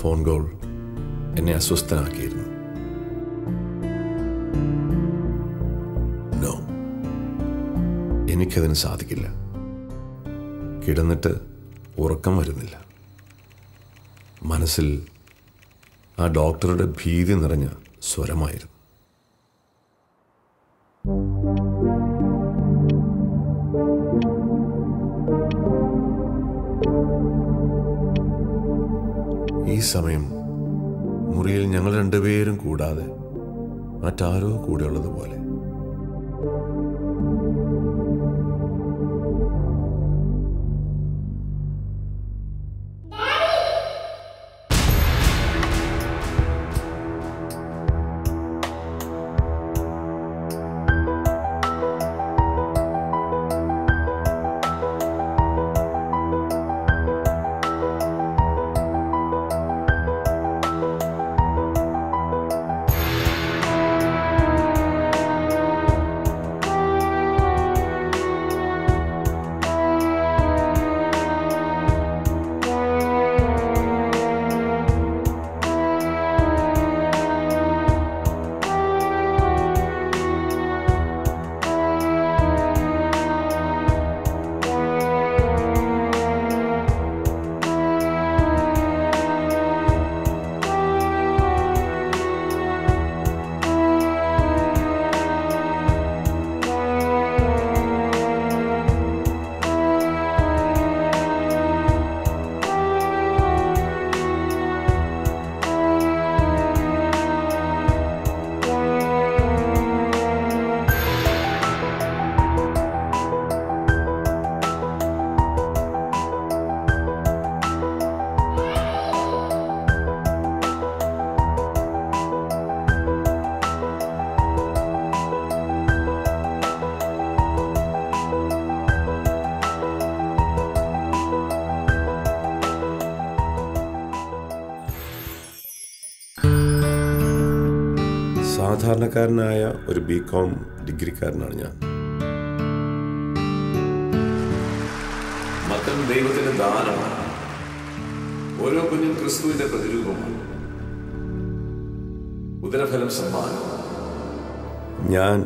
Phone call എന്നെ അസ്വസ്ഥനാക്കിയിരുന്നു. No, എനിക്കതിന് സാധിക്കില്ല. കിടന്നിട്ട് ഉറക്കം വരുന്നില്ല. മനസ്സിൽ ആ ഡോക്ടറുടെ ഭീതി നിറഞ്ഞ സ്വരമായിരുന്നു. ഈ സമയം മുറിയിൽ ഞങ്ങൾ രണ്ടുപേരും കൂടാതെ മറ്റാരോ കൂടെയുള്ളതുപോലെ. സാധാരണക്കാരനായ ഒരു ബികോം ഡിഗ്രിക്കാരനാണ് ഞാൻ. മക്കൾ ദൈവത്തിന്റെ ദാനമാണ്. ഓരോ കുഞ്ഞും ക്രിസ്തുവിന്റെ പ്രതിരൂപമാണ്. ഉദരഫലം സമ്മാനം. ഞാൻ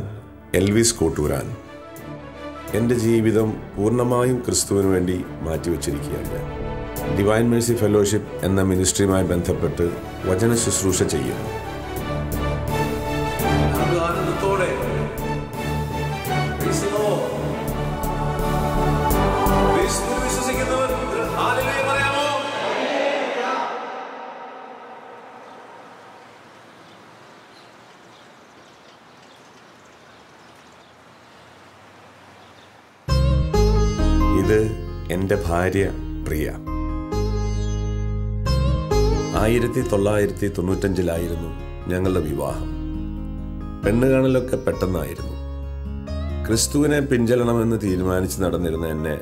എൽവിസ് കോട്ടൂരാൻ. എൻ്റെ ജീവിതം പൂർണ്ണമായും ക്രിസ്തുവിന് വേണ്ടി മാറ്റിവെച്ചിരിക്കുകയാണ്. ഡിവൈൻ മേഴ്സി ഫെലോഷിപ്പ് എന്ന മിനിസ്ട്രിയുമായി ബന്ധപ്പെട്ട് വചന ശുശ്രൂഷ ചെയ്യുന്നു. ഇത് എൻ്റെ ഭാര്യ പ്രിയ. 1995 ഞങ്ങളുടെ വിവാഹം. പെണ്ണുകാണലൊക്കെ പെട്ടെന്നായിരുന്നു. ക്രിസ്തുവിനെ പിൻചെല്ലണമെന്ന് തീരുമാനിച്ച് നടന്നിരുന്ന എന്നെ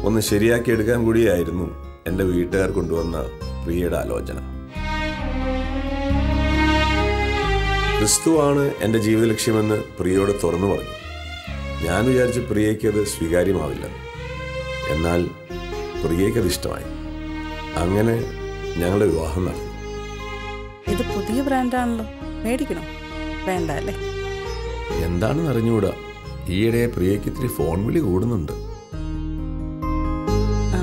ഒന്ന് ശരിയാക്കിയെടുക്കാൻ കൂടിയായിരുന്നു എൻ്റെ വീട്ടുകാർ കൊണ്ടുവന്ന പ്രിയയുടെ ആലോചന. ക്രിസ്തുവാണ് എൻ്റെ ജീവിത ലക്ഷ്യമെന്ന് പ്രിയയോട് തുറന്നു പറഞ്ഞു. ഞാൻ വിചാരിച്ചു പ്രിയയ്ക്ക് അത് സ്വീകാര്യമാവില്ല. എന്നാൽ പ്രിയയ്ക്കത് ഇഷ്ടമായി. അങ്ങനെ ഞങ്ങളുടെ വിവാഹം നടന്നു. ഇത് പുതിയ ബ്രാൻഡാണല്ലോ, മേടിക്കണം. വേണ്ട അല്ലേ? എന്താണെന്ന് അറിഞ്ഞുകൂടാ. ഈയിടെ പ്രിയയ്ക്ക് ഇത്തിരി ഫോൺ വിളി കൂടുന്നുണ്ട്. ആ,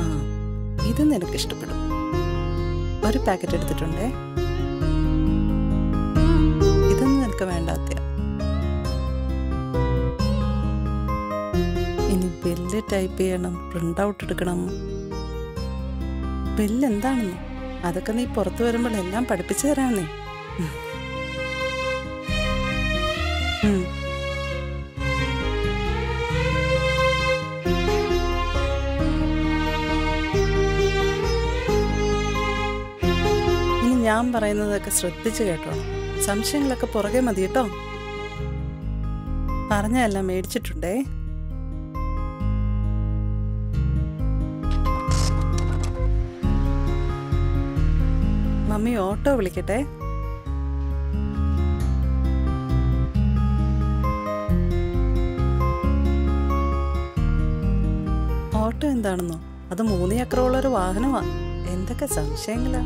ഇത് നിനക്ക് ഇഷ്ടപ്പെടും. ഒരു പാക്കറ്റ് എടുത്തിട്ടുണ്ടേ. ഇതൊന്നും നിനക്ക് വേണ്ടാത്ത. ഇനി ബില്ല് ടൈപ്പ് ചെയ്യണം, പ്രിന്റ് ഔട്ട് എടുക്കണം. ബില്ല് എന്താണെന്നോ അതൊക്കെ നീ പുറത്തു വരുമ്പോൾ എല്ലാം പഠിപ്പിച്ചു തരാമെന്നേ. ഇനി ഞാൻ പറയുന്നതൊക്കെ ശ്രദ്ധിച്ചു കേട്ടോ. സംശയങ്ങളൊക്കെ പുറകെ മതി കേട്ടോ. പറഞ്ഞെല്ലാം മേടിച്ചിട്ടുണ്ടേ. മമ്മി ഓട്ടോ വിളിക്കട്ടെ. ഓട്ടോ എന്താണെന്നോ? അത് 3 ചക്രമുള്ളൊരു വാഹനമാണ്. എന്തൊക്കെ സംശയങ്ങളാ.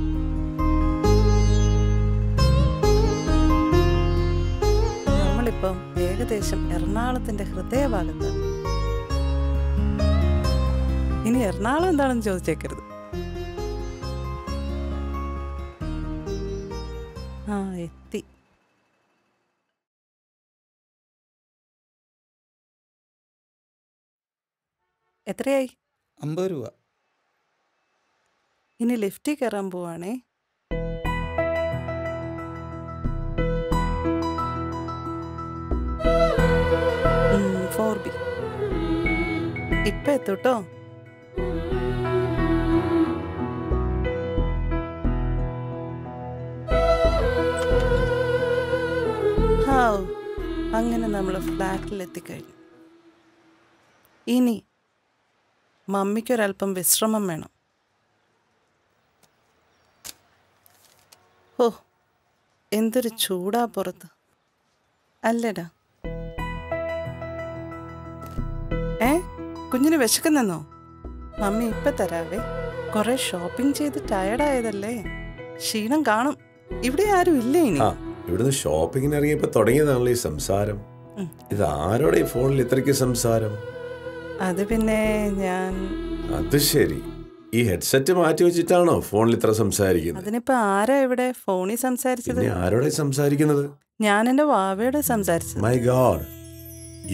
ഇപ്പം ഏകദേശം എറണാകുളത്തിന്റെ ഹൃദയഭാഗത്ത്. ഇനി എറണാകുളം എന്താണെന്ന് ചോദിച്ചേക്കരുത്. എത്തി. എത്രയായി? 50 രൂപ. ഇനി ലിഫ്റ്റിൽ കയറാൻ പോവാണേ. ഇപ്പൊ എത്തൂട്ടോ. അങ്ങനെ നമ്മൾ ഫ്ലാറ്റിൽ എത്തിക്കഴിഞ്ഞു. ഇനി മമ്മിക്കൊരൽപ്പം വിശ്രമം വേണം. ഓ, എന്തൊരു ചൂടാ പുറത്ത് അല്ലടാ. കുഞ്ഞിന് വിശക്കുന്നെന്നോ? മമ്മി ഇപ്പൊ തരാവേ. കുറെ ഷോപ്പിംഗ് ചെയ്ത് ടയർഡായതല്ലേ, ക്ഷീണം കാണും. ഇവിടെ ആരും ഇല്ലേ? ഇനി ഇവിടുന്ന് ഷോപ്പിങ്ങിന് ഇറങ്ങിയപ്പോ തുടങ്ങിയതാണല്ലോ ഈ സംസാരം. ഇത് ആരോടെ ഈ ഫോണിൽ ഇത്രയ്ക്ക് സംസാരം? അത് പിന്നെ ഞാൻ... അത് ശരി, ഈ ഹെഡ്സെറ്റ് മാറ്റി വെച്ചിട്ടാണോ ഫോണിൽ ഇത്ര സംസാരിക്കുന്നത്? അതിനിപ്പോ ആരാ ഇവിടെ ഫോണിൽ സംസാരിച്ചത്? ആരോടെ സംസാരിക്കുന്നത്? ഞാൻ എന്റെ വാവയോട് സംസാരിച്ചത്. My God,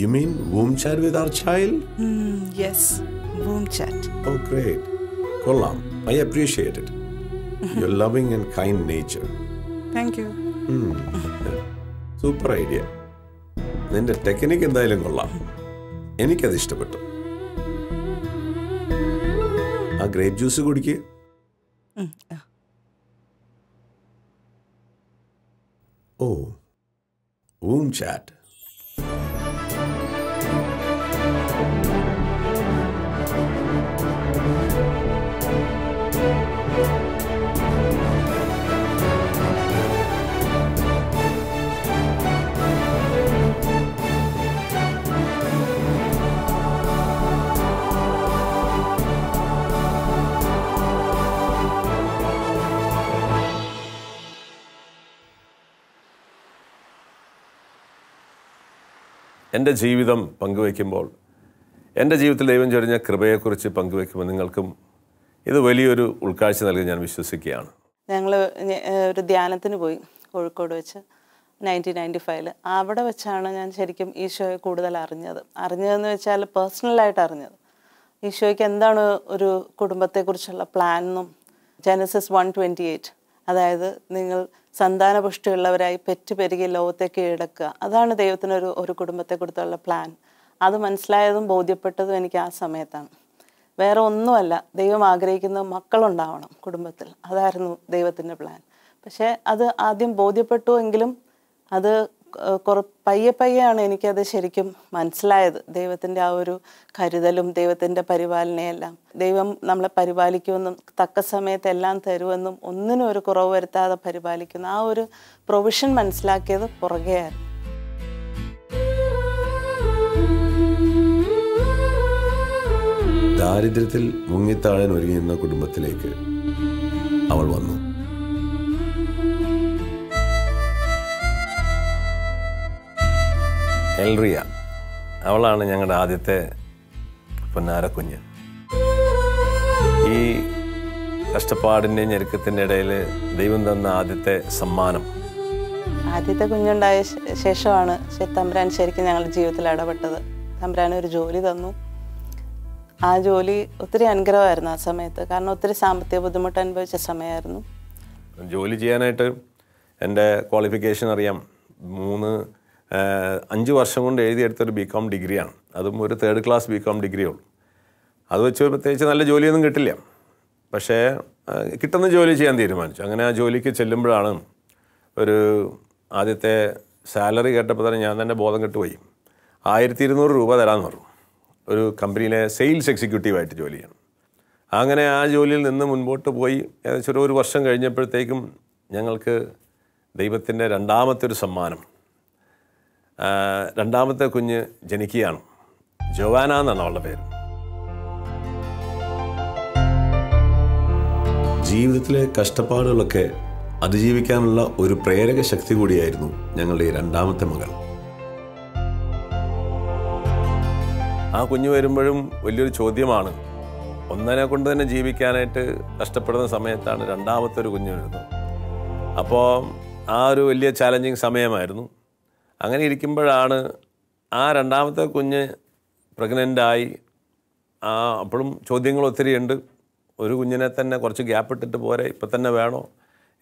you mean womb chat with our child? Yes, womb chat. Oh great, കൊള്ളാം. I appreciate it. Your loving and kind nature. Thank you. Super idea. നിന്റെ ടെക്നിക്ക് എന്തായാലും കൊള്ളാം, എനിക്കത് ഇഷ്ടപ്പെട്ടു. ആ ഗ്രേപ്പ് ജ്യൂസ് കുടിക്ക്. ഓ, womb chat. എൻ്റെ ജീവിതം പങ്കുവയ്ക്കുമ്പോൾ, എൻ്റെ ജീവിതത്തിൽ ദൈവം ചൊരിഞ്ഞ കൃപയെക്കുറിച്ച് പങ്കുവയ്ക്കുമ്പോൾ നിങ്ങൾക്കും ഇത് വലിയൊരു ഉൾക്കാഴ്ച നൽകി ഞാൻ വിശ്വസിക്കുകയാണ്. ഞങ്ങൾ ഒരു ധ്യാനത്തിന് പോയി കോഴിക്കോട് വെച്ച് 1995. അവിടെ വെച്ചാണ് ഞാൻ ശരിക്കും ഈശോയെ കൂടുതൽ അറിഞ്ഞതെന്ന് വെച്ചാൽ പേഴ്സണലായിട്ട് അറിഞ്ഞത്. ഈശോയ്ക്ക് എന്താണ് ഒരു കുടുംബത്തെക്കുറിച്ചുള്ള പ്ലാൻ എന്നും, ജനസിസ് 1:28, അതായത് നിങ്ങൾ സന്താനപുഷ്ടിയുള്ളവരായി പെറ്റുപെരുകി ലോകത്തെ കീഴടക്കുക, അതാണ് ദൈവത്തിനൊരു ഒരു കുടുംബത്തെക്കുറിച്ചുള്ള പ്ലാൻ. അത് മനസ്സിലായതും ബോധ്യപ്പെട്ടതും എനിക്ക് ആ സമയത്താണ്. വേറെ ഒന്നുമല്ല, ദൈവം ആഗ്രഹിക്കുന്ന മക്കളുണ്ടാവണം കുടുംബത്തിൽ, അതായിരുന്നു ദൈവത്തിൻ്റെ പ്ലാൻ. പക്ഷേ അത് ആദ്യം ബോധ്യപ്പെട്ടു എങ്കിലും അത് പയ്യെയാണ് എനിക്കത് ശരിക്കും മനസ്സിലായത്. ദൈവത്തിൻ്റെ ആ ഒരു കരുതലും ദൈവത്തിൻ്റെ പരിപാലനയെല്ലാം, ദൈവം നമ്മളെ പരിപാലിക്കുമെന്നും തക്ക സമയത്ത് എല്ലാം തരുമെന്നും ഒന്നിനും ഒരു കുറവ് വരുത്താതെ പരിപാലിക്കുന്ന ആ ഒരു പ്രൊവിഷൻ മനസ്സിലാക്കിയത് പുറകെയായിരുന്നു. ദാരിദ്ര്യത്തിൽ മുങ്ങിത്താഴാൻ ഒരുങ്ങുന്ന കുടുംബത്തിലേക്ക് അവൾ വന്നു. എൽറിയ, അവളാണ് ഞങ്ങളുടെ ആദ്യത്തെ പൊന്നാരക്കുഞ്ഞ്. ഈ കഷ്ടപ്പാടിൻ്റെ ഞെരുക്കത്തിൻ്റെ ഇടയിൽ ദൈവം തന്ന ആദ്യത്തെ സമ്മാനം. ആദ്യത്തെ കുഞ്ഞുണ്ടായ ശേഷമാണ് തമ്പുരാൻ ശരിക്കും ഞങ്ങളുടെ ജീവിതത്തിൽ ഇടപെട്ടത്. തമ്പുരാൻ ഒരു ജോലി തന്നു. ആ ജോലി ഒത്തിരി അനുഗ്രഹമായിരുന്നു ആ സമയത്ത്, കാരണം ഒത്തിരി സാമ്പത്തിക ബുദ്ധിമുട്ട് അനുഭവിച്ച സമയമായിരുന്നു. ജോലി ചെയ്യാനായിട്ട് എൻ്റെ ക്വാളിഫിക്കേഷൻ അറിയാം. 5 വർഷം കൊണ്ട് എഴുതിയെടുത്തൊരു BCom ഡിഗ്രിയാണ്. അതും ഒരു 3rd ക്ലാസ് BCom ഡിഗ്രിയേ ഉള്ളൂ. അത് വെച്ച് പ്രത്യേകിച്ച് നല്ല ജോലിയൊന്നും കിട്ടില്ല. പക്ഷേ കിട്ടുന്ന ജോലി ചെയ്യാൻ തീരുമാനിച്ചു. അങ്ങനെ ആ ജോലിക്ക് ചെല്ലുമ്പോഴാണ് ഒരു ആദ്യത്തെ സാലറി കേട്ടപ്പോൾ തന്നെ ഞാൻ തന്നെ ബോധം കെട്ടുപോയി. 1200 രൂപ തരാമെന്ന് പറഞ്ഞു. ഒരു കമ്പനിയിലെ സെയിൽസ് എക്സിക്യൂട്ടീവായിട്ട് ജോലി ചെയ്യണം. അങ്ങനെ ആ ജോലിയിൽ നിന്ന് മുൻപോട്ട് പോയി ഏകദേശം ഒരു വർഷം കഴിഞ്ഞപ്പോഴത്തേക്കും ഞങ്ങൾക്ക് ദൈവത്തിൻ്റെ രണ്ടാമത്തെ ഒരു സമ്മാനം, രണ്ടാമത്തെ കുഞ്ഞ് ജനിക്കുകയാണ്. ജോവാന എന്നാണ് അവളുടെ പേര്. ജീവിതത്തിലെ കഷ്ടപ്പാടുകളൊക്കെ അതിജീവിക്കാനുള്ള ഒരു പ്രേരക ശക്തി കൂടിയായിരുന്നു ഞങ്ങളുടെ ഈ രണ്ടാമത്തെ മകൾ. ആ കുഞ്ഞ് വരുമ്പോഴും വലിയൊരു ചോദ്യമാണ്. ഒന്നിനെ കൊണ്ട് തന്നെ ജീവിക്കാനായിട്ട് കഷ്ടപ്പെടുന്ന സമയത്താണ് രണ്ടാമത്തെ ഒരു കുഞ്ഞ് വരുന്നത്. അപ്പോൾ ആ ഒരു വലിയ ചാലഞ്ചിങ് സമയമായിരുന്നു. അങ്ങനെ ഇരിക്കുമ്പോഴാണ് ആ രണ്ടാമത്തെ കുഞ്ഞ് പ്രഗ്നൻ്റായി. അപ്പോഴും ചോദ്യങ്ങൾ ഒത്തിരി ഉണ്ട്. ഒരു കുഞ്ഞിനെ തന്നെ കുറച്ച് ഗ്യാപ്പ് ഇട്ടിട്ട് പോരെ, ഇപ്പം തന്നെ വേണോ,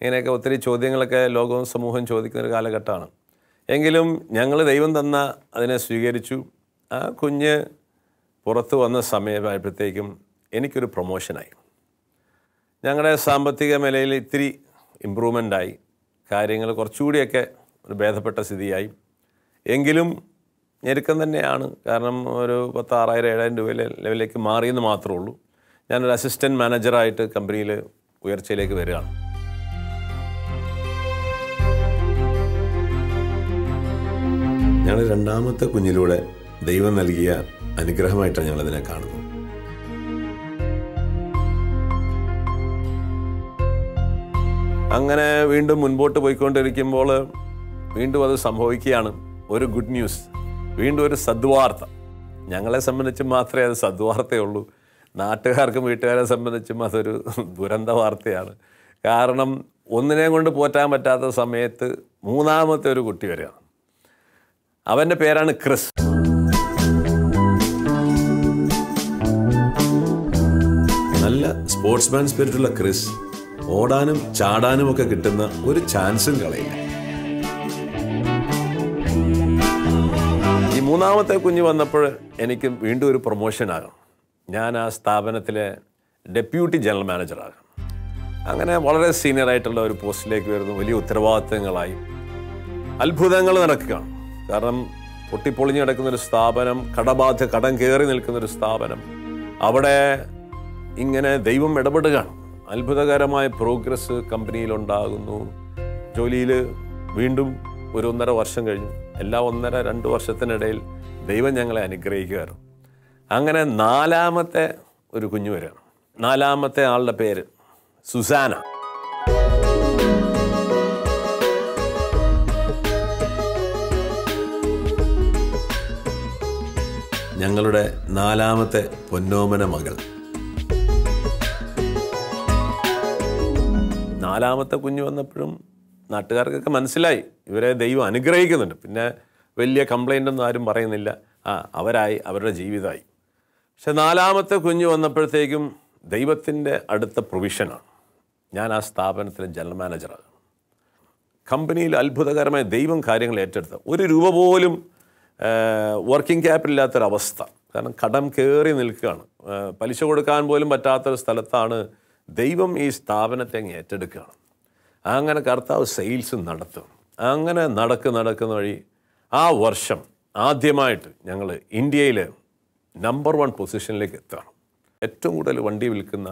ഇങ്ങനെയൊക്കെ ഒത്തിരി ചോദ്യങ്ങളൊക്കെ ലോകവും സമൂഹവും ചോദിക്കുന്നൊരു കാലഘട്ടമാണ്. എങ്കിലും ഞങ്ങൾ ദൈവം തന്ന അതിനെ സ്വീകരിച്ചു. ആ കുഞ്ഞ് പുറത്ത് വന്ന സമയമായപ്പോഴത്തേക്കും എനിക്കൊരു പ്രൊമോഷനായി. ഞങ്ങളുടെ സാമ്പത്തിക നിലയിൽ ഇത്തിരി ഇമ്പ്രൂവ്മെൻ്റായി. കാര്യങ്ങൾ കുറച്ചുകൂടിയൊക്കെ ഒരു ഭേദപ്പെട്ട സ്ഥിതിയായി. എങ്കിലും ഞെരുക്കം തന്നെയാണ്. കാരണം ഒരു 10,000-7,000 രൂപ ലെവലിലേക്ക് മാറിയെന്ന് മാത്രമേ ഉള്ളൂ. ഞാനൊരു അസിസ്റ്റൻറ്റ് മാനേജറായിട്ട് കമ്പനിയിൽ ഉയർച്ചയിലേക്ക് വരികയാണ്. ഞങ്ങൾ രണ്ടാമത്തെ കുഞ്ഞിലൂടെ ദൈവം നൽകിയ അനുഗ്രഹമായിട്ടാണ് ഞങ്ങളതിനെ കാണുന്നത്. അങ്ങനെ വീണ്ടും മുൻപോട്ട് പോയിക്കൊണ്ടിരിക്കുമ്പോൾ വീണ്ടും അത് സംഭവിക്കുകയാണ്. ഒരു ഗുഡ് ന്യൂസ്, വീണ്ടും ഒരു സദ്വാർത്ത. ഞങ്ങളെ സംബന്ധിച്ച് മാത്രമേ അത് സദ്വാർത്തയുള്ളൂ. നാട്ടുകാർക്കും വീട്ടുകാരെ സംബന്ധിച്ചും അതൊരു ദുരന്ത വാർത്തയാണ്. കാരണം ഒന്നിനെ കൊണ്ട് പോറ്റാൻ പറ്റാത്ത സമയത്ത് മൂന്നാമത്തെ ഒരു കുട്ടി വരികയാണ്. അവൻ്റെ പേരാണ് ക്രിസ്. നല്ല സ്പോർട്സ്മാൻ സ്പിരിറ്റുള്ള ക്രിസ് ഓടാനും ചാടാനും ഒക്കെ കിട്ടുന്ന ഒരു ചാൻസും കളയില്ല. ഈ മൂന്നാമത്തെ കുഞ്ഞ് വന്നപ്പോൾ എനിക്ക് വീണ്ടും ഒരു പ്രൊമോഷനാകണം. ഞാൻ ആ സ്ഥാപനത്തിലെ ഡെപ്യൂട്ടി ജനറൽ മാനേജറാകണം. അങ്ങനെ വളരെ സീനിയറായിട്ടുള്ള ഒരു പോസ്റ്റിലേക്ക് വരുന്നു. വലിയ ഉത്തരവാദിത്തങ്ങളായി. അത്ഭുതങ്ങൾ നടക്കുകയാണ്. കാരണം പൊട്ടിപ്പൊളിഞ്ഞ് കിടക്കുന്നൊരു സ്ഥാപനം, കടം കയറി നിൽക്കുന്നൊരു സ്ഥാപനം, അവിടെ ഇങ്ങനെ ദൈവം ഇടപെടുകയാണ്. അത്ഭുതകരമായ പ്രോഗ്രസ് കമ്പനിയിലുണ്ടാകുന്നു. ജോലിയിൽ വീണ്ടും ഒരു 1.5 വർഷം കഴിഞ്ഞു. എല്ലാ 1.5-2 വർഷത്തിനിടയിൽ ദൈവം ഞങ്ങളെ അനുഗ്രഹിക്കുകയാണ്. അങ്ങനെ 4ാമത്തെ ഒരു കുഞ്ഞു വരികയാണ്. 4ാമത്തെ ആളുടെ പേര് സുസാന. ഞങ്ങളുടെ 4ാമത്തെ പൊന്നോമന മകൾ. 4ാമത്തെ കുഞ്ഞ് വന്നപ്പോഴും നാട്ടുകാർക്കൊക്കെ മനസ്സിലായി ഇവരെ ദൈവം അനുഗ്രഹിക്കുന്നുണ്ട്. പിന്നെ വലിയ കംപ്ലൈൻ്റ് ഒന്നും ആരും പറയുന്നില്ല. അവരായി, അവരുടെ ജീവിതമായി. പക്ഷെ 4ാമത്തെ കുഞ്ഞ് വന്നപ്പോഴത്തേക്കും ദൈവത്തിൻ്റെ അടുത്ത പ്രൊവിഷനാണ്. ഞാൻ ആ സ്ഥാപനത്തിലെ ജനറൽ മാനേജറാണ്. കമ്പനിയിൽ അത്ഭുതകരമായ ദൈവം കാര്യങ്ങൾ ഏറ്റെടുത്ത 1 രൂപ പോലും വർക്കിംഗ് ക്യാപിറ്റൽ ഇല്ലാത്തൊരവസ്ഥ. കാരണം കടം കയറി നിൽക്കുകയാണ്. പലിശ കൊടുക്കാൻ പോലും പറ്റാത്തൊരു സ്ഥലത്താണ് ദൈവം ഈ സ്ഥാപനത്തെ അങ്ങ് ഏറ്റെടുക്കുകയാണ്. അങ്ങനെ കർത്താവ് സെയിൽസ് നടത്തും. അങ്ങനെ നടക്കുന്ന വഴി ആ വർഷം ആദ്യമായിട്ട് ഞങ്ങൾ ഇന്ത്യയിൽ നമ്പർ 1 പൊസിഷനിലേക്ക് എത്തുകയാണ്. ഏറ്റവും കൂടുതൽ വണ്ടി വിൽക്കുന്ന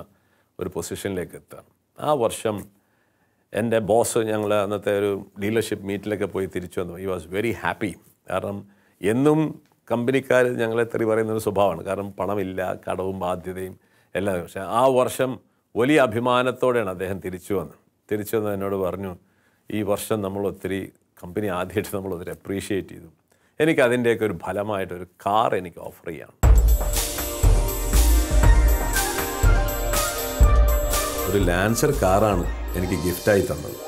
ഒരു പൊസിഷനിലേക്ക് എത്തുകയാണ്. ആ വർഷം എൻ്റെ ബോസ് ഞങ്ങൾ അന്നത്തെ ഒരു ഡീലർഷിപ്പ് മീറ്റിലൊക്കെ പോയി തിരിച്ചു വന്നു. He was very happy. കാരണം എന്നും കമ്പനിക്കാർ ഞങ്ങളെ തെറി പറയുന്നൊരു സ്വഭാവമാണ്. കാരണം പണമില്ല, കടവും ബാധ്യതയും എല്ലാം. പക്ഷേ ആ വർഷം വലിയ അഭിമാനത്തോടെയാണ് അദ്ദേഹം തിരിച്ചു വന്ന് എന്നോട് പറഞ്ഞു, ഈ വർഷം നമ്മൾ ഒത്തിരി കമ്പനി ആദ്യമായിട്ട് നമ്മൾ ഒത്തിരി അപ്രീഷിയേറ്റ് ചെയ്തു. എനിക്ക് അതിൻ്റെയൊക്കെ ഒരു ഫലമായിട്ടൊരു കാർ എനിക്ക് ഓഫർ ചെയ്യണം. ഒരു ലാൻസർ കാറാണ് എനിക്ക് ഗിഫ്റ്റായി തന്നത്.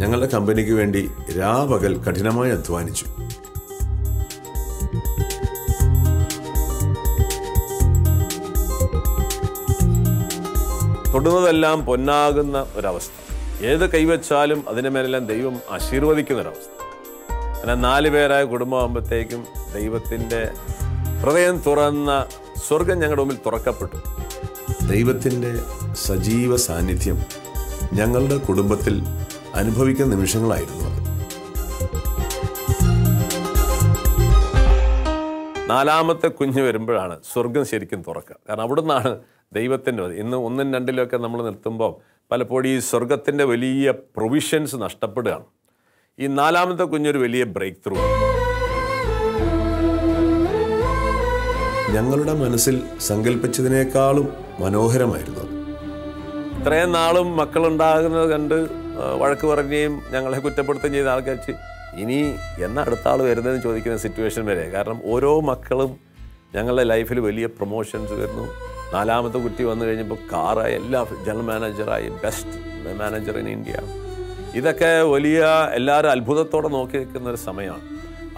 ഞങ്ങളുടെ കമ്പനിക്ക് വേണ്ടി രാപകൽ കഠിനമായി അധ്വാനിച്ചു. തൊടുന്നതെല്ലാം പൊന്നാകുന്ന ഒരവസ്ഥ. ഏത് കൈവച്ചാലും അതിൻ്റെ മേലെല്ലാം ദൈവം ആശീർവദിക്കുന്നൊരവസ്ഥ. അങ്ങനെ 4 പേരായ കുടുംബമാകുമ്പോഴത്തേക്കും ദൈവത്തിൻ്റെ ഹൃദയം തുറന്ന സ്വർഗം ഞങ്ങളുടെ മുമ്പിൽ തുറക്കപ്പെട്ടു. ദൈവത്തിൻ്റെ സജീവ സാന്നിധ്യം ഞങ്ങളുടെ കുടുംബത്തിൽ അനുഭവിക്കുന്ന നിമിഷങ്ങളായിരുന്നു അത്. 4ാമത്തെ കുഞ്ഞ് വരുമ്പോഴാണ് സ്വർഗം ശരിക്കും തുറക്കുക. കാരണം അവിടെ നിന്നാണ് ദൈവത്തിൻ്റെ ഇന്ന് 1, 2 നമ്മൾ നിർത്തുമ്പോൾ പലപ്പോഴും ഈ സ്വർഗത്തിൻ്റെ വലിയ പ്രൊവിഷൻസ് നഷ്ടപ്പെടുകയാണ്. ഈ 4ാമത്തെ കുഞ്ഞൊരു വലിയ ബ്രേക്ക് ത്രൂ. ഞങ്ങളുടെ മനസ്സിൽ സങ്കല്പിച്ചതിനേക്കാളും മനോഹരമായിരുന്നു. ഇത്രയും നാളും മക്കളുണ്ടാകുന്നത് കണ്ട് വഴക്ക് പറയുകയും ഞങ്ങളെ കുറ്റപ്പെടുത്തുകയും ചെയ്ത ആൾക്കാർ ഇനി എന്നാ അടുത്ത ആൾ വരുന്നതെന്ന് ചോദിക്കുന്ന സിറ്റുവേഷൻ വരെ. കാരണം ഓരോ മക്കളും ഞങ്ങളുടെ ലൈഫിൽ വലിയ പ്രൊമോഷൻസ് വരുന്നു. 4ാമത്തെ കുട്ടി വന്നു കഴിഞ്ഞപ്പോൾ കാറായി, എല്ലാ ജനറൽ മാനേജറായി, ബെസ്റ്റ് മാനേജർ ഇൻ ഇന്ത്യ. ഇതൊക്കെ വലിയ എല്ലാവരും അത്ഭുതത്തോടെ നോക്കി നിൽക്കുന്ന ഒരു സമയമാണ്.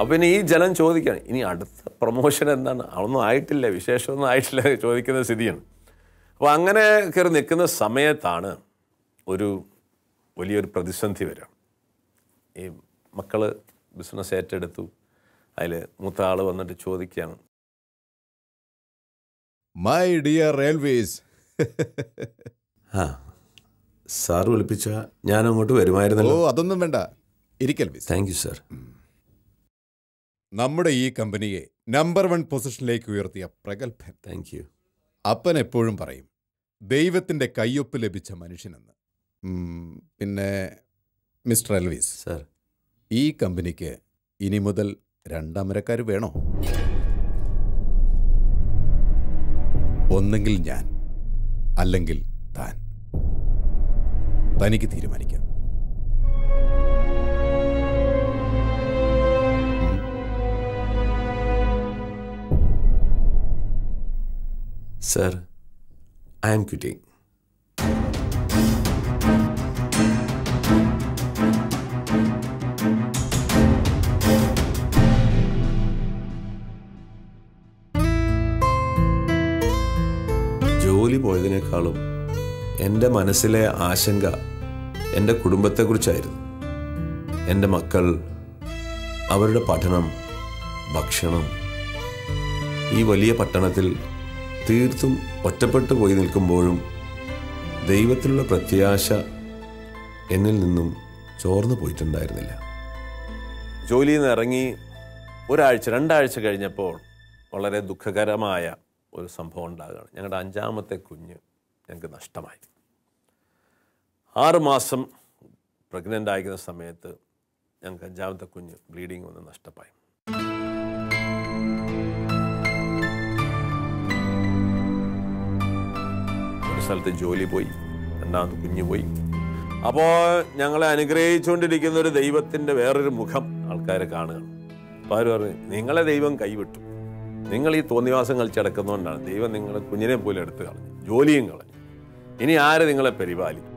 അപ്പോൾ ഇനി ഈ ജനം ചോദിക്കുകയാണ്, ഇനി അടുത്ത പ്രൊമോഷൻ എന്താണ്? ഒന്നും ആയിട്ടില്ല, വിശേഷമൊന്നും ആയിട്ടില്ല ചോദിക്കുന്ന സ്ഥിതിയാണ്. അപ്പോൾ അങ്ങനെ കയറി നിൽക്കുന്ന സമയത്താണ് ഒരു വലിയൊരു പ്രതിസന്ധി വരിക. ഈ മക്കൾ ബിസിനസ് ഏറ്റെടുത്തു. അതിൽ മൂത്ത ആൾ വന്നിട്ട് ചോദിക്കുകയാണ്, മൈ ഡിയർ റെയിൽവേസ്. സാർ വിളിപ്പിച്ച ഞാൻ അങ്ങോട്ട് വരുമായിരുന്നല്ലോ. അതൊന്നും വേണ്ട, ഇരിക്കൽ. Thank you sir. നമ്മുടെ ഈ കമ്പനിയെ നമ്പർ 1 പൊസിഷനിലേക്ക് ഉയർത്തിയ പ്രഗത്ഭൻ. Thank you. അപ്പൻ എപ്പോഴും പറയും ദൈവത്തിൻ്റെ കയ്യൊപ്പ് ലഭിച്ച മനുഷ്യനെന്ന്. പിന്നെ മിസ്റ്റർ എൽവിസ് സാർ, ഈ കമ്പനിക്ക് ഇനി മുതൽ 2 അമരക്കാർ വേണോ? ഒന്നെങ്കിൽ ഞാൻ, അല്ലെങ്കിൽ താൻ. തനിക്ക് തീരുമാനിക്കാം. Sir, I am quitting. ജോലി പോയതിനേക്കാളും എൻ്റെ മനസ്സിലെ ആശങ്ക എൻ്റെ കുടുംബത്തെക്കുറിച്ചായിരുന്നു. എൻ്റെ മക്കൾ, അവരുടെ പഠനം, ഭക്ഷണം. ഈ വലിയ പട്ടണത്തിൽ തീർത്തും ഒറ്റപ്പെട്ടു പോയി നിൽക്കുമ്പോഴും ദൈവത്തിലുള്ള പ്രത്യാശ എന്നിൽ നിന്നും ചോർന്നു പോയിട്ടുണ്ടായിരുന്നില്ല. ജോലിയിൽ നിന്ന് ഇറങ്ങി 1-2 ആഴ്ച കഴിഞ്ഞപ്പോൾ വളരെ ദുഃഖകരമായ ഒരു സംഭവം ഉണ്ടാകുകയാണ്. ഞങ്ങളുടെ 5ാമത്തെ കുഞ്ഞ് ഞങ്ങൾക്ക് നഷ്ടമായി. 6 മാസം പ്രഗ്നൻ്റ് ആയിരിക്കുന്ന സമയത്ത് ഞങ്ങൾക്ക് 5ാമത്തെ കുഞ്ഞ് ബ്ലീഡിങ് വന്ന് നഷ്ടമായി. ഒരു സ്ഥലത്ത് ജോലി പോയി, 2ാമത്തെ കുഞ്ഞ് പോയി. അപ്പോൾ ഞങ്ങളെ അനുഗ്രഹിച്ചുകൊണ്ടിരിക്കുന്ന ഒരു ദൈവത്തിൻ്റെ വേറൊരു മുഖം ആൾക്കാരെ കാണുകയാണ്. അപ്പോൾ അവർ പറഞ്ഞു, നിങ്ങളെ ദൈവം കൈവിട്ടു, നിങ്ങൾ ഈ തോന്നിവാസം കളിച്ചടക്കുന്നതുകൊണ്ടാണ് ദൈവം നിങ്ങളെ കുഞ്ഞിനെ പോലും എടുത്തു കളഞ്ഞു, ജോലിയും കളഞ്ഞു. ഇനി ആര് നിങ്ങളെ പരിപാലിക്കും?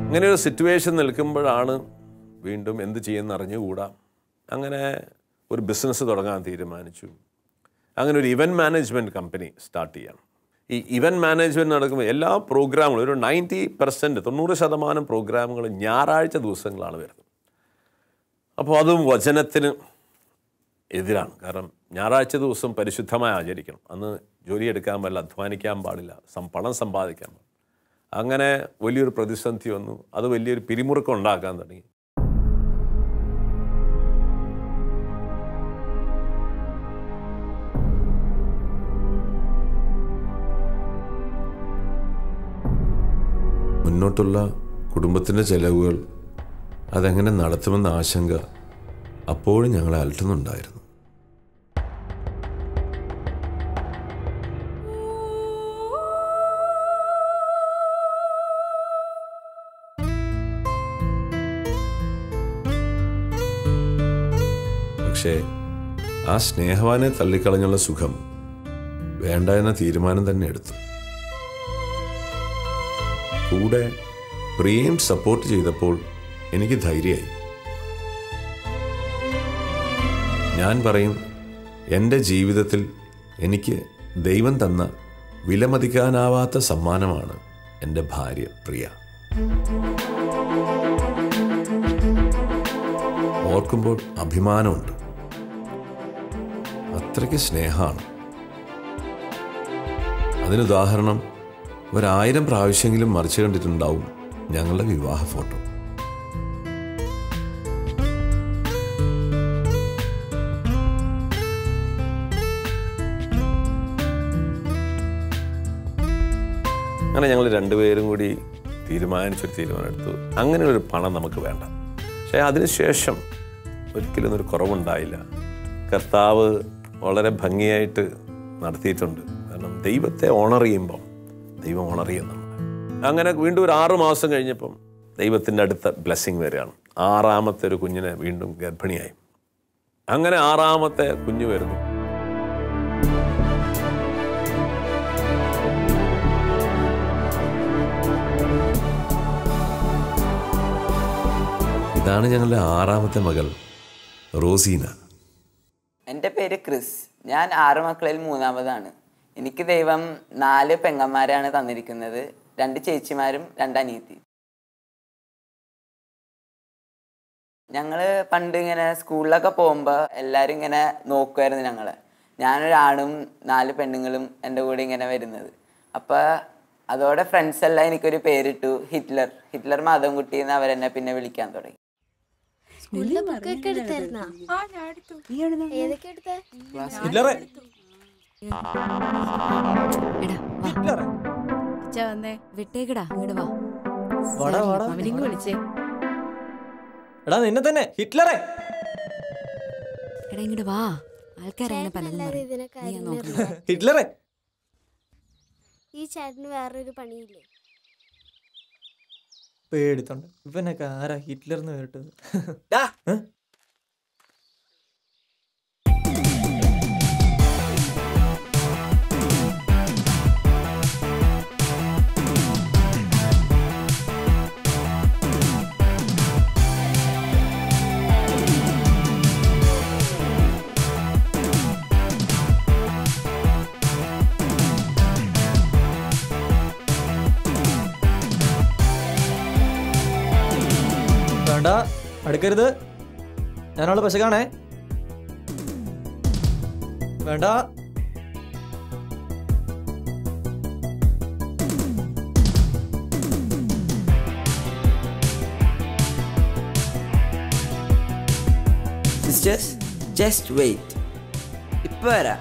അങ്ങനെ ഒരു സിറ്റുവേഷൻ നിൽക്കുമ്പോഴാണ് വീണ്ടും എന്ത് ചെയ്യുമെന്ന് അറിഞ്ഞുകൂടാ. അങ്ങനെ ഒരു ബിസിനസ് തുടങ്ങാൻ തീരുമാനിച്ചു. അങ്ങനെ ഒരു ഇവൻറ്റ് മാനേജ്മെൻറ്റ് കമ്പനി സ്റ്റാർട്ട് ചെയ്യണം. ഈ ഇവൻറ്റ് മാനേജ്മെൻറ്റ് നടക്കുമ്പോൾ എല്ലാ പ്രോഗ്രാമുകളും ഒരു 90% പ്രോഗ്രാമുകൾ ഞായറാഴ്ച ദിവസങ്ങളാണ് വരുന്നത്. അപ്പോൾ അതും വചനത്തിന് എതിരാണ്. കാരണം ഞായറാഴ്ച ദിവസം പരിശുദ്ധമായി ആചരിക്കണം. അന്ന് ജോലിയെടുക്കാൻ പാടില്ല, അധ്വാനിക്കാൻ പാടില്ല, പണം സമ്പാദിക്കാൻ പാടില്ല. അങ്ങനെ വലിയൊരു പ്രതിസന്ധി വന്നു. അത് വലിയൊരു പിരിമുറുക്കം ഉണ്ടാക്കാൻ തുടങ്ങി. മുന്നോട്ടുള്ള കുടുംബത്തിൻ്റെ ചെലവുകൾ അതെങ്ങനെ നടത്തുമെന്ന ആശങ്ക അപ്പോഴും ഞങ്ങളെ അലട്ടുന്നുണ്ടായിരുന്നു. പക്ഷേ ആ സ്നേഹവാനെ തള്ളിക്കളഞ്ഞുള്ള സുഖം വേണ്ട എന്ന തീരുമാനം തന്നെ എടുത്തു. കൂടെ പ്രിയയും സപ്പോർട്ട് ചെയ്തപ്പോൾ എനിക്ക് ധൈര്യമായി. ഞാൻ പറയും, എൻ്റെ ജീവിതത്തിൽ എനിക്ക് ദൈവം തന്ന വിലമതിക്കാനാവാത്ത സമ്മാനമാണ് എൻ്റെ ഭാര്യ പ്രിയ. ഓർക്കുമ്പോൾ അഭിമാനമുണ്ട്. അത്രയ്ക്ക് സ്നേഹമാണ്. അതിനുദാഹരണം 1000 പ്രാവശ്യമെങ്കിലും മറിച്ചു കണ്ടിട്ടുണ്ടാവും ഞങ്ങളുടെ വിവാഹ ഫോട്ടോ. അങ്ങനെ ഞങ്ങൾ രണ്ടുപേരും കൂടി തീരുമാനം എടുത്തു. അങ്ങനെ ഒരു പണം നമുക്ക് വേണ്ട. പക്ഷേ അതിനുശേഷം ഒരിക്കലും ഒരു കുറവുണ്ടായില്ല. കർത്താവ് വളരെ ഭംഗിയായിട്ട് നടത്തിയിട്ടുണ്ട്. കാരണം ദൈവത്തെ ഓണർ ചെയ്യുമ്പം ദൈവം ഓണർ ചെയ്യുന്നുണ്ട്. അങ്ങനെ വീണ്ടും ഒരു 6 മാസം കഴിഞ്ഞപ്പം ദൈവത്തിൻ്റെ അടുത്ത ബ്ലെസ്സിങ് വരികയാണ്. 6ാമത്തെ ഒരു കുഞ്ഞിനെ വീണ്ടും ഗർഭിണിയായി. അങ്ങനെ 6ാമത്തെ കുഞ്ഞ് വരുന്നു. ഇതാണ് ഞങ്ങളുടെ 6ാമത്തെ മകൾ റോസീന. എൻ്റെ പേര് ക്രിസ്. ഞാൻ 6 മക്കളിൽ 3ാമതാണ്. എനിക്ക് ദൈവം 4 പെങ്ങന്മാരാണ് തന്നിരിക്കുന്നത്. 2 ചേച്ചിമാരും 2 അനിയത്തി. ഞങ്ങൾ പണ്ട് ഇങ്ങനെ സ്കൂളിലൊക്കെ പോകുമ്പോൾ എല്ലാവരും ഇങ്ങനെ നോക്കുമായിരുന്നു ഞങ്ങളെ. ഞാനൊരാണും 4 പെണ്ണുങ്ങളും എൻ്റെ കൂടെ ഇങ്ങനെ വരുന്നത്. അപ്പോൾ അതോടെ ഫ്രണ്ട്സ് എല്ലാം എനിക്കൊരു പേരിട്ടു, ഹിറ്റ്ലർ. ഹിറ്റ്ലർ മാധവൻകുട്ടി എന്ന് അവരെന്നെ പിന്നെ വിളിക്കാൻ തുടങ്ങി. വിട്ടേക്കടാ, വിളിച്ചേ. എടാ നിന്നെ തന്നെ ഹിറ്റ്ലറെ. എടാ ഇങ്ങോട്ട് വാ, ആൾക്കാരങ്ങനെ പലതും പറയും. ഹിറ്റ്ലറെ, ഈ ചേട്ടന് വേറൊരു പണിയില്ലേ? പേടിത്തോണ്ട് ഇവനൊക്കെ ആരാ ഹിറ്റ്ലർ എന്ന് കേട്ടത്? വേണ്ട, അടുക്കരുത്. ഞാനുള്ള പശകാണേ. വേണ്ട. സിസ്റ്റേഴ്സ്, ജസ്റ്റ് വെയിറ്റ്, ഇപ്പൊ വരാം.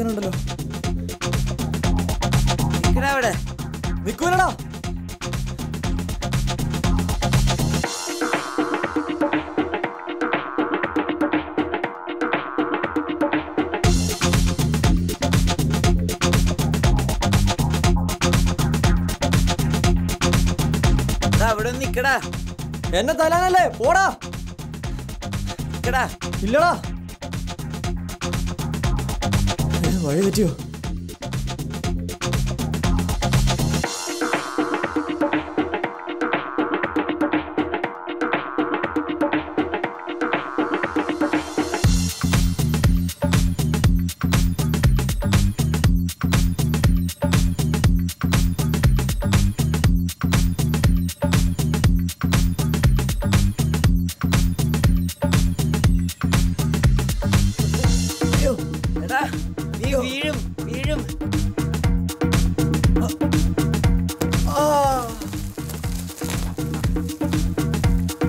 ഉണ്ടല്ലോ, അവിടെ നിക്കൂലടാ. അവിടെ നിക്കടാ. എന്നെ തലാനല്ലേ, പോടാ. നിക്കടാ. ഇല്ലടാ, വഴി തെറ്റിയോ? വീഴും വീഴും.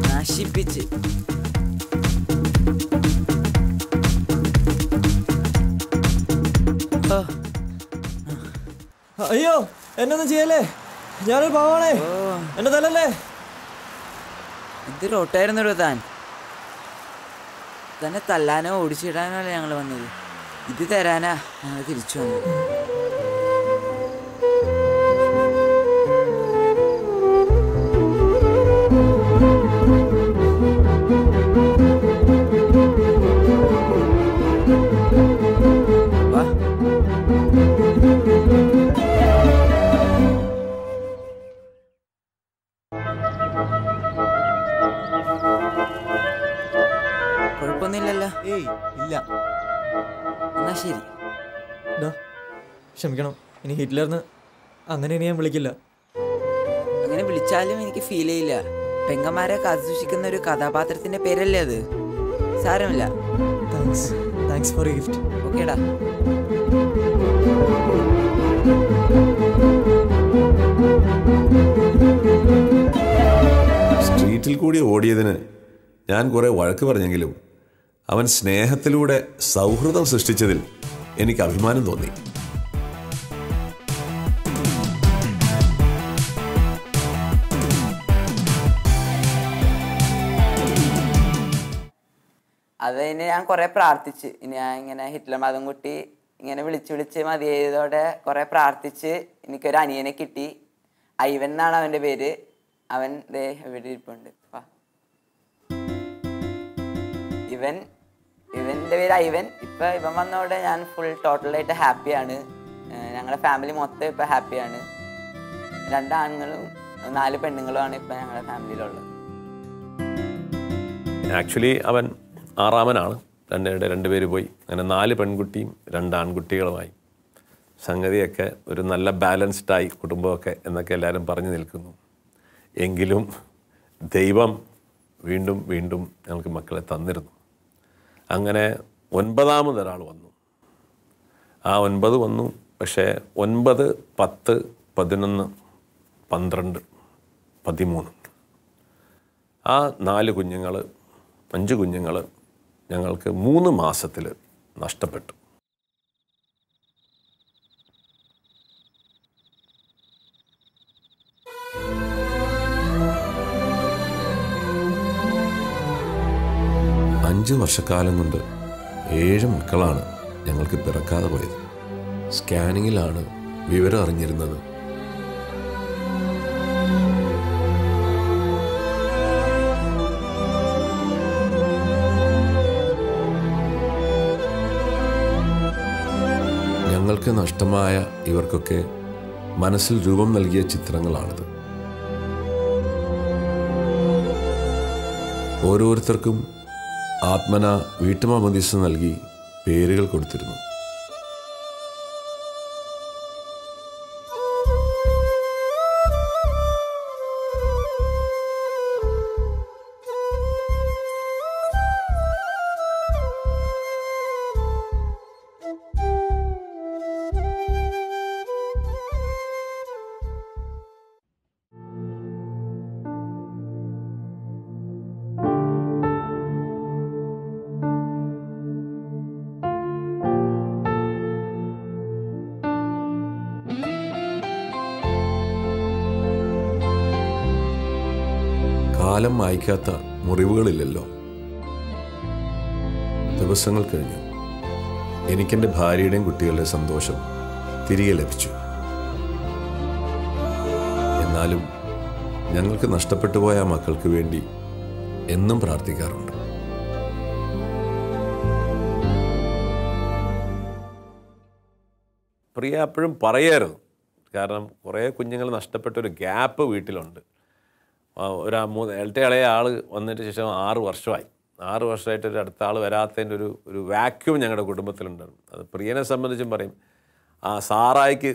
നശിപ്പിച്ച്. അയ്യോ, എന്നൊന്നും ചെയ്യല്ലേ, ഞാനൊരു പാവാണേ. എന്നെ തല്ലല്ലേ. ഇത് റോട്ടായിരുന്നല്ലോ താൻ. തന്നെ തല്ലാനോ ഓടിച്ചിടാനോ അല്ലേ ഞങ്ങൾ വന്നത്. ഇത് തരാനാ ഞങ്ങൾ തിരിച്ചു വന്നത്. കുഴപ്പമൊന്നുമില്ലല്ലോ? ഏയ് ഇല്ല. എന്നാ ശരി. ക്ഷമിക്കണം, ഇനി ഹിറ്റ്ലർന്ന് അങ്ങനെ ഇനി ഞാൻ വിളിക്കില്ല. അങ്ങനെ വിളിച്ചാലും എനിക്ക് ഫീൽ ചെയ്യില്ല. പെങ്ങന്മാരെ കാത്തുസൂക്ഷിക്കുന്ന ഒരു കഥാപാത്രത്തിന്റെ പേരല്ലേ അത്. സാരമില്ല. Thanks for gift. ഓക്കേടാ. സ്ട്രീറ്റിൽ കൂടി ഓടിയതിന് ഞാൻ കുറെ വഴക്ക് പറഞ്ഞെങ്കിലും അവൻ സ്നേഹത്തിലൂടെ സൗഹൃദം സൃഷ്ടിച്ചതിൽ എനിക്ക് അഭിമാനം തോന്നി. അതിന് ഞാൻ കുറെ പ്രാർത്ഥിച്ച്. ഇനി ഞാൻ ഇങ്ങനെ ഹിറ്റ്ലർ മാധവൻകുട്ടി ഇങ്ങനെ വിളിച്ച് മതിയായതോടെ കുറേ പ്രാർത്ഥിച്ച് എനിക്കൊരു അനിയനെ കിട്ടി. ഐവൻ എന്നാണ് അവൻ്റെ പേര്. അവൻ ദേ ഇവിടെ ഇരിപ്പുണ്ട്. ഇവൻ്റെ പേര് ഐവൻ. ഇവൻ വന്നതോടെ ഞാൻ ഫുൾ ടോട്ടലായിട്ട് ഹാപ്പിയാണ്. ഞങ്ങളുടെ ഫാമിലി മൊത്തം ഇപ്പം ഹാപ്പിയാണ്. 2 ആണുങ്ങളും 4 പെണ്ണുങ്ങളുമാണ് ഇപ്പം ഞങ്ങളുടെ ഫാമിലിയിലുള്ളത്. ആക്ച്വലി അവൻ 6ാമനാണ്. 2 പേര് പോയി. അങ്ങനെ 4 പെൺകുട്ടിയും 2 ആൺകുട്ടികളുമായി സംഗതിയൊക്കെ ഒരു നല്ല ബാലൻസ്ഡായി കുടുംബമൊക്കെ എന്നൊക്കെ എല്ലാവരും പറഞ്ഞു നിൽക്കുന്നു. എങ്കിലും ദൈവം വീണ്ടും വീണ്ടും ഞങ്ങൾക്ക് മക്കളെ തന്നിരുന്നു. അങ്ങനെ 9ാമതൊരാൾ വന്നു. ആ 9 വന്നു. പക്ഷേ 9, 10, 11, 12, 13 ആ 4 കുഞ്ഞുങ്ങൾ 5 കുഞ്ഞുങ്ങൾ ഞങ്ങൾക്ക് 3 മാസത്തിൽ നഷ്ടപ്പെട്ടു. അഞ്ച് വർഷക്കാലം കൊണ്ട് 7 മക്കളാണ് ഞങ്ങൾക്ക് പിറക്കാതെ പോയത്. സ്കാനിങ്ങിലാണ് വിവരം അറിഞ്ഞിരുന്നത്. ഞങ്ങൾക്ക് നഷ്ടമായ ഇവർക്കൊക്കെ മനസ്സിൽ രൂപം നൽകിയ ചിത്രങ്ങളാണിത്. ഓരോരുത്തർക്കും ആത്മന വീട്ടുമാമോദീസ നൽകി പേരുകൾ കൊടുത്തിരുന്നു. കാലം മായ്ക്കാത്ത മുറിവുകളില്ലല്ലോ. ദിവസങ്ങൾ കഴിഞ്ഞു. എനിക്കെൻ്റെ ഭാര്യയുടെയും കുട്ടികളുടെ സന്തോഷം തിരികെ ലഭിച്ചു. എന്നാലും ഞങ്ങൾക്ക് നഷ്ടപ്പെട്ടു പോയ മക്കൾക്ക് വേണ്ടി എന്നും പ്രാർത്ഥിക്കാറുണ്ട്. പ്രിയ എപ്പോഴും പറയായിരുന്നു. കാരണം കുറേ കുഞ്ഞുങ്ങൾ നഷ്ടപ്പെട്ടൊരു ഗ്യാപ്പ് വീട്ടിലുണ്ട്. ഇളയ ആൾ വന്നതിന് ശേഷം 6 വർഷമായി. 6 വർഷമായിട്ട് ഒരു അടുത്ത ആൾ വരാത്തതിൻ്റെ ഒരു വാക്യൂം ഞങ്ങളുടെ കുടുംബത്തിലുണ്ട്. അത് പ്രിയനെ സംബന്ധിച്ചും പറയും. ആ സാറായിക്ക്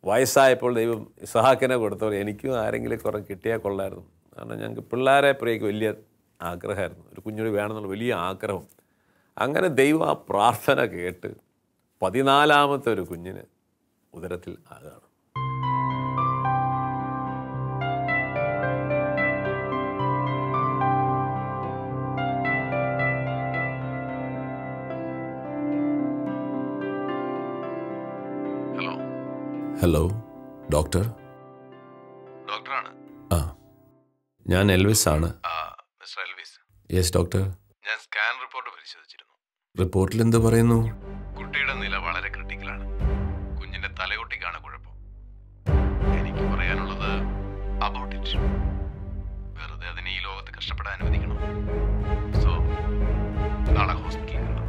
വയസ്സായപ്പോൾ ദൈവം ഇസ്ഹാക്കിനെ കൊടുത്തവർ എനിക്കും ആരെങ്കിലും കുറേ കിട്ടിയാൽ കൊള്ളായിരുന്നു. കാരണം ഞങ്ങൾക്ക് പിള്ളേരെ പ്രിയക്ക് വലിയ ആഗ്രഹമായിരുന്നു. ഒരു കുഞ്ഞുകൂടി വേണമെന്നുള്ള വലിയ ആഗ്രഹം. അങ്ങനെ ദൈവം ആ പ്രാർത്ഥന കേട്ട് 14ാമത്തെ ഒരു കുഞ്ഞിന് ഉദരത്തിൽ ആകുകയാണ്. Hello doctor. ഡോക്ടറാണ്. ആ, ഞാൻ എൽവിസ് ആണ്. Mister Elvis. Yes doctor. ഞാൻ സ്കാൻ റിപ്പോർട്ട് പരിശോധിച്ചിരുന്നു. റിപ്പോർട്ടിൽ എന്ത് പറയുന്നു? കുട്ടിയുടെ നില വളരെ ക്രിട്ടിക്കലാണ്. കുഞ്ഞിന്റെ തലയൊട്ടിക്കാണ് കുഴപ്പം. എനിക്ക് പറയാനുള്ളത് അബൌട്ട് ഇറ്റ്. വെറുതെ അതിനെ ഈ ലോകത്ത് കഷ്ടപ്പെടാൻ അനുവദിക്കണം. സോ നാളെ ഹോസ്പിറ്റലിൽ കണ്ടു.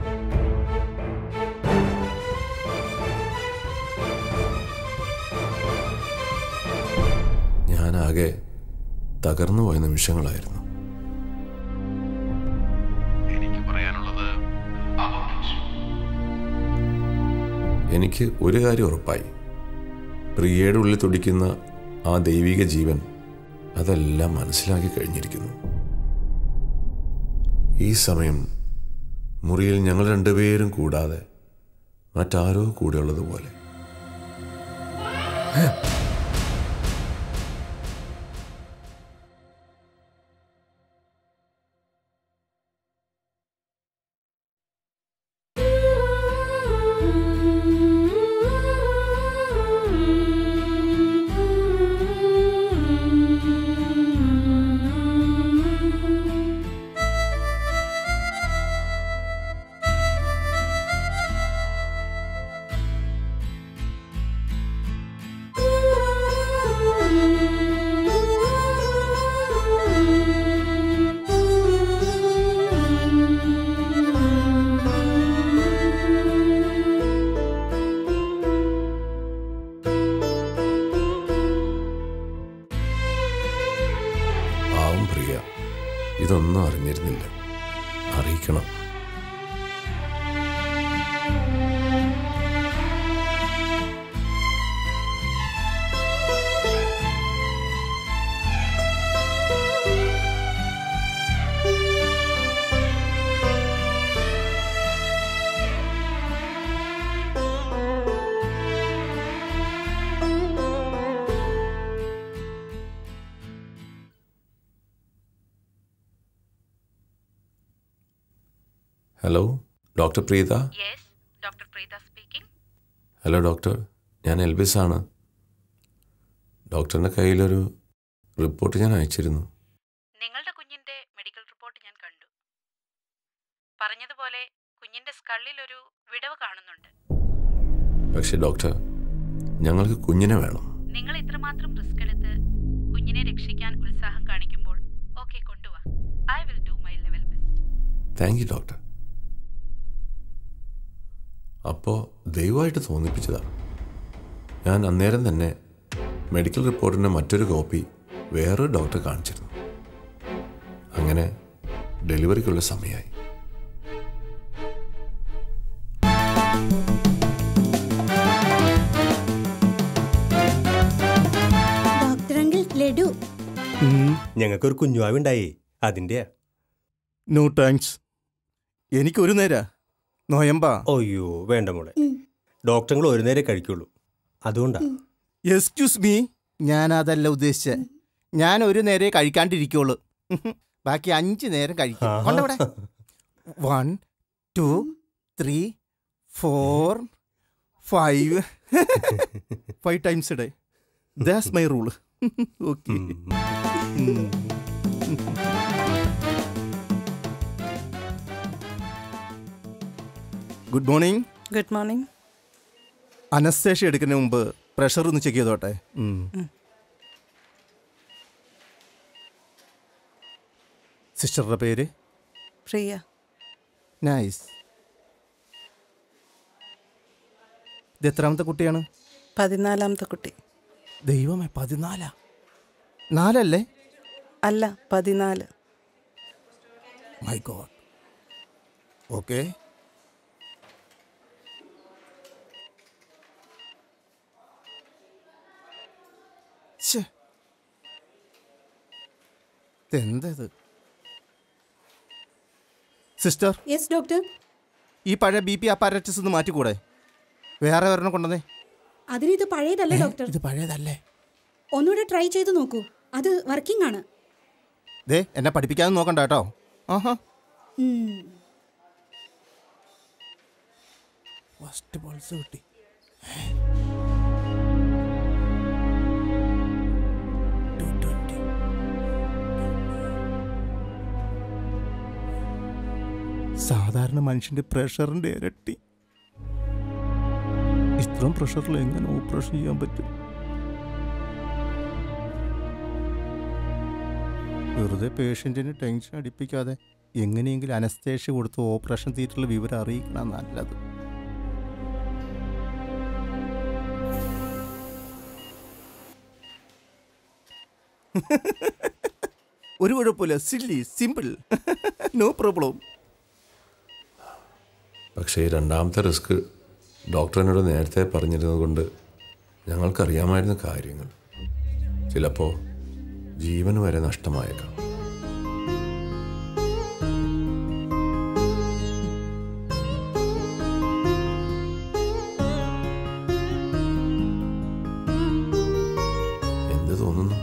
ഞാനാകെ തകർന്നു പോയ നിമിഷങ്ങളായിരുന്നു. എനിക്ക് പറയാനുള്ളത് എനിക്ക് ഒരു കാര്യം ഉറപ്പായി. പ്രിയയുടെ ഉള്ളിൽ തുടിക്കുന്ന ആ ദൈവിക ജീവൻ അതെല്ലാം മനസ്സിലാക്കി കഴിഞ്ഞിരിക്കുന്നു. ഈ സമയം മുറിയിൽ ഞങ്ങൾ 2 പേരും കൂടാതെ മറ്റാരോ കൂടെയുള്ളതുപോലെ. ഇതൊന്നും അറിഞ്ഞിരുന്നില്ല. അറിയിക്കണം. Hello, doctor Preetha? Doctor Preetha speaking. Hello doctor, ഞാൻ എൽബിസ് ആണ്. ഡോക്ടറിൻ്റെ കയ്യിലൊരു റിപ്പോർട്ട് ഞാൻ അയച്ചിരുന്നു. നിങ്ങളുടെ കുഞ്ഞിന്റെ മെഡിക്കൽ റിപ്പോർട്ട് ഞാൻ കണ്ടു. പറഞ്ഞതുപോലെ കുഞ്ഞിന്റെ സ്കള്ളിൽ ഒരു വിടവ് കാണുന്നുണ്ട്. പക്ഷേ ഡോക്ടർ, ഞങ്ങൾക്ക് കുഞ്ഞിനെ വേണം. നിങ്ങൾ ഇത്രമാത്രം റിസ്ക് എടുത്ത് കുഞ്ഞിനെ രക്ഷിക്കാൻ ഉത്സാഹം കാണിക്കുമ്പോൾ ഓക്കെ, കൊണ്ടുവാ. I will do my level best. Thank you doctor. അപ്പോൾ ദയവായിട്ട് തോന്നിപ്പിച്ചതാണ്. ഞാൻ അന്നേരം തന്നെ മെഡിക്കൽ റിപ്പോർട്ടിൻ്റെ മറ്റൊരു കോപ്പി വേറൊരു ഡോക്ടറെ കാണിച്ചിരുന്നു. അങ്ങനെ ഡെലിവറിക്കുള്ള സമയമായി. ലഡു ഞങ്ങൾക്കൊരു കുഞ്ഞുവാവുണ്ടായി, അതിൻ്റെ. നോ താങ്ക്സ്, എനിക്കൊരു നേരാ നോയമ്പാ. അയ്യോ വേണ്ട മോളെ, ഡോക്ടറുകൾ ഒരു നേരെ കഴിക്കുള്ളൂ, അതുകൊണ്ടാ. എക്സ്ക്യൂസ് മീ, ഞാൻ അതല്ല ഉദ്ദേശിച്ചത്. ഞാൻ ഒരു നേരെ കഴിക്കാണ്ടിരിക്കുള്ളൂ, ബാക്കി 5 നേരം കഴിക്കും. കൊണ്ടവിടെ 1 2 3 4 5 5 times a day. That's my rule. Okay. Good morning. Good morning. Anaesthesia എടുക്കുന്നതിന് മുമ്പ് പ്രഷർ ഒന്ന് ചെക്ക് ചെയ്തോട്ടെ. സിസ്റ്ററുടെ പേര്? പ്രിയ. നൈസ്. ഇത് എത്രാമത്തെ കുട്ടിയാണ്? 14ാമത്തെ കുട്ടി. ദൈവമേ, 14? 4 അല്ല, 14. My God. ഓക്കെ. എന്തത്? സിസ്റ്റർ. Yes doctor. ഈ പഴയ BP അപ്പാരറ്റസ് ഒന്ന് മാറ്റിക്കൂടെ? വേറെ ഒരെണ്ണം കൊണ്ടുവന്നേ. അതിനിത് പഴയതല്ലേ ഡോക്ടർ? ഇത് പഴയതല്ലേ? ഒന്നുകൂടെ ട്രൈ ചെയ്ത് നോക്കൂ, അത് വർക്കിംഗ് ആണ്. ദേ, എന്നെ പഠിപ്പിക്കാതെ നോക്കണ്ട കേട്ടോ. ആഹാ, ഫസ്റ്റ് പൾസ് കിട്ടി. സാധാരണ മനുഷ്യന്റെ പ്രഷറിന്റെ ഇരട്ടി. ഇത്രയും പ്രഷറിൽ എങ്ങനെ ഓപ്പറേഷൻ ചെയ്യാൻ പറ്റും? വെറുതെ പേഷ്യൻറ്റിന് ടെൻഷൻ അടിപ്പിക്കാതെ എങ്ങനെയെങ്കിലും അനസ്തേഷ്യ കൊടുത്ത് ഓപ്പറേഷൻ തിയേറ്ററിൽ വിവരം അറിയിക്കണം നല്ലത്. ഒരു കുഴപ്പമില്ല, സില്ലി, സിമ്പിൾ, നോ പ്രോബ്ലം. പക്ഷേ ഈ രണ്ടാമത്തെ റിസ്ക് ഡോക്ടർ എന്നോട് നേരത്തെ പറഞ്ഞിരുന്നത് കൊണ്ട് ഞങ്ങൾക്കറിയാമായിരുന്ന കാര്യങ്ങൾ ചിലപ്പോൾ ജീവന് വരെ നഷ്ടമായേക്കാം. എന്ത് തോന്നുന്നു?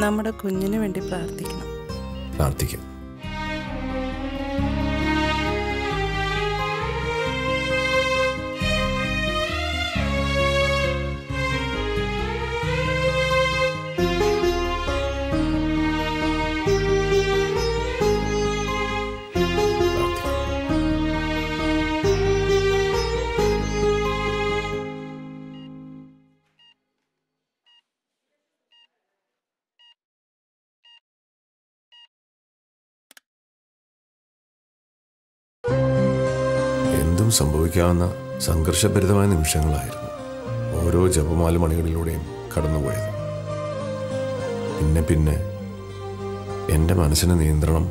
നമ്മുടെ കുഞ്ഞിന് വേണ്ടി പ്രാർത്ഥിക്കണം. പ്രാർത്ഥിക്കാം. സംഭവിക്കാവുന്ന സംഘർഷഭരിതമായ നിമിഷങ്ങളായിരുന്നു ഓരോ ജപമാല മണികളിലൂടെയും കടന്നുപോയത്. പിന്നെ എൻ്റെ മനസ്സിന് നിയന്ത്രണം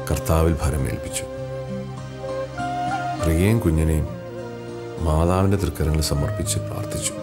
കർത്താവിൽ ഭരമേൽപ്പിച്ചു. പ്രിയയും കുഞ്ഞിനെയും മാതാവിൻ്റെ തൃക്കരങ്ങളിൽ സമർപ്പിച്ച് പ്രാർത്ഥിച്ചു.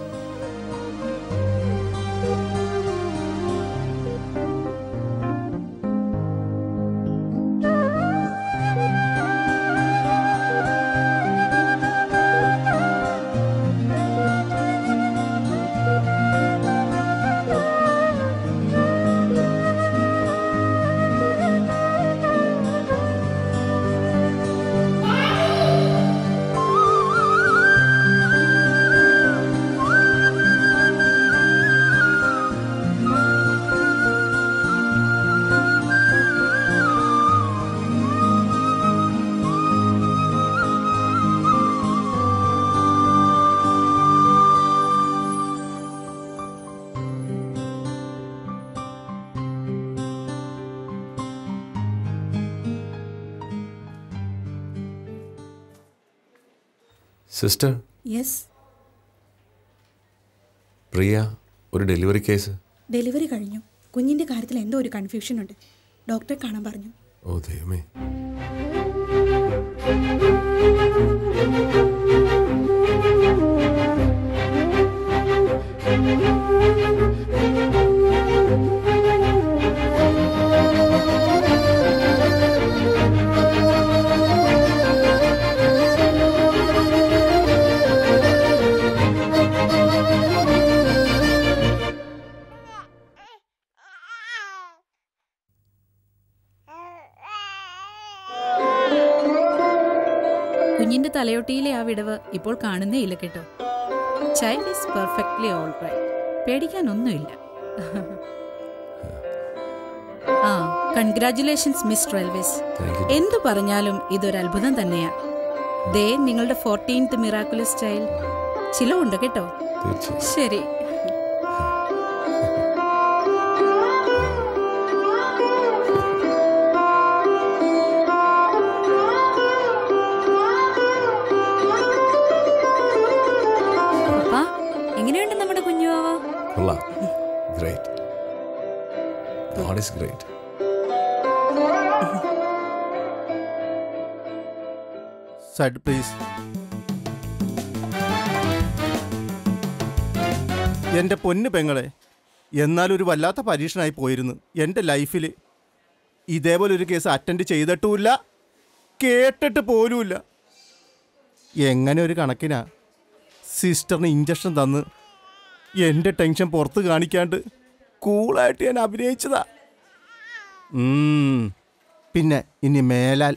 സിസ്റ്റർ, യെസ്, പ്രിയ, ഒരു ഡെലിവറി കേസ്. ഡെലിവറി കഴിഞ്ഞു. കുഞ്ഞിന്റെ കാര്യത്തിൽ എന്തോ ഒരു കൺഫ്യൂഷൻ ഉണ്ട്. ഡോക്ടറെ കാണാൻ പറഞ്ഞു. ഓ ദൈവമേ. കുഞ്ഞിന്റെ തലയൊട്ടിയിലെ ആ വിടവ് ഇപ്പോൾ കാണുന്നേ ഇല്ല കേട്ടോ. Child is perfectly all right. പേടിക്കാനൊന്നുമില്ല. ആ, കൺഗ്രാറ്റുലേഷൻസ് മിസ് റെൽവേസ്. എന്തു പറഞ്ഞാലും ഇതൊരു അത്ഭുതം തന്നെയാ. ദേ നിങ്ങളുടെ 14th മിറാക്കുലസ് ചൈൽഡ്. ചിലവുണ്ട് കേട്ടോ. ശരി. എങ്ങനെയുണ്ട് നമ്മുടെ കുഞ്ഞുവാവ? Great. God is great. Side please. എൻ്റെ പൊന്നു പെങ്ങളെ, എന്നാലൊരു വല്ലാത്ത പരീക്ഷണമായി പോയിരുന്നു എൻ്റെ ലൈഫിൽ. ഇതേപോലൊരു കേസ് അറ്റൻഡ് ചെയ്തിട്ടുമില്ല, കേട്ടിട്ട് പോലുമില്ല. എങ്ങനെ ഒരു കണക്കിനാ സിസ്റ്ററിന് ഇഞ്ചക്ഷൻ തന്ന് എൻ്റെ ടെൻഷൻ പുറത്ത് കാണിക്കാണ്ട് കൂളായിട്ട് ഞാൻ അഭിനയിച്ചതാ. പിന്നെ ഇനി മേലാൽ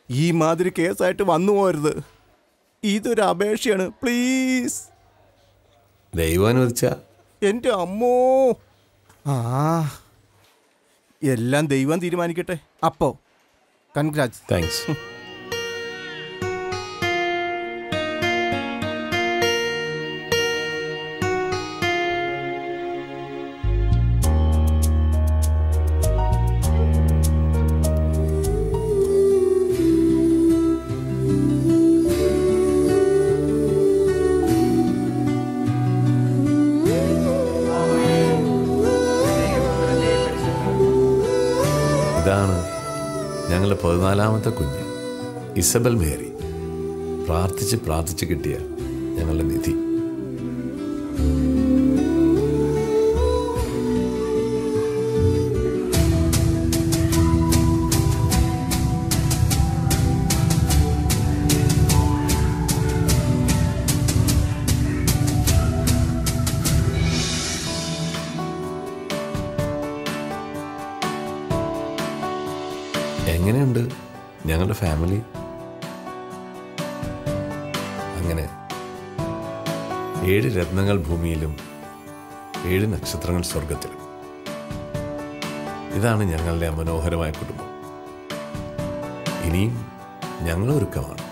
ഈ മാതിരി കേസായിട്ട് വന്നു പോരുത്. ഇതൊരു അപേക്ഷയാണ്, പ്ലീസ്. ദൈവം അനുവദിച്ച. എൻ്റെ അമ്മോ. എല്ലാം ദൈവം തീരുമാനിക്കട്ടെ. അപ്പോൾ കൺഗ്രാറ്റ്സ്. താങ്ക്സ്. ഇതാണ് ഞങ്ങളുടെ 14ാമത്തെ കുഞ്ഞ്, ഇസബൽ മേരി. പ്രാർത്ഥിച്ച് കിട്ടിയ ഞങ്ങളുടെ നിധി. എങ്ങനെയുണ്ട് ഞങ്ങളുടെ ഫാമിലി? അങ്ങനെ 7 രത്നങ്ങൾ ഭൂമിയിലും 7 നക്ഷത്രങ്ങൾ സ്വർഗത്തിലും. ഇതാണ് ഞങ്ങളുടെ മനോഹരമായ കുടുംബം. ഇനിയും ഞങ്ങൾ ഒരുക്കമാണ്.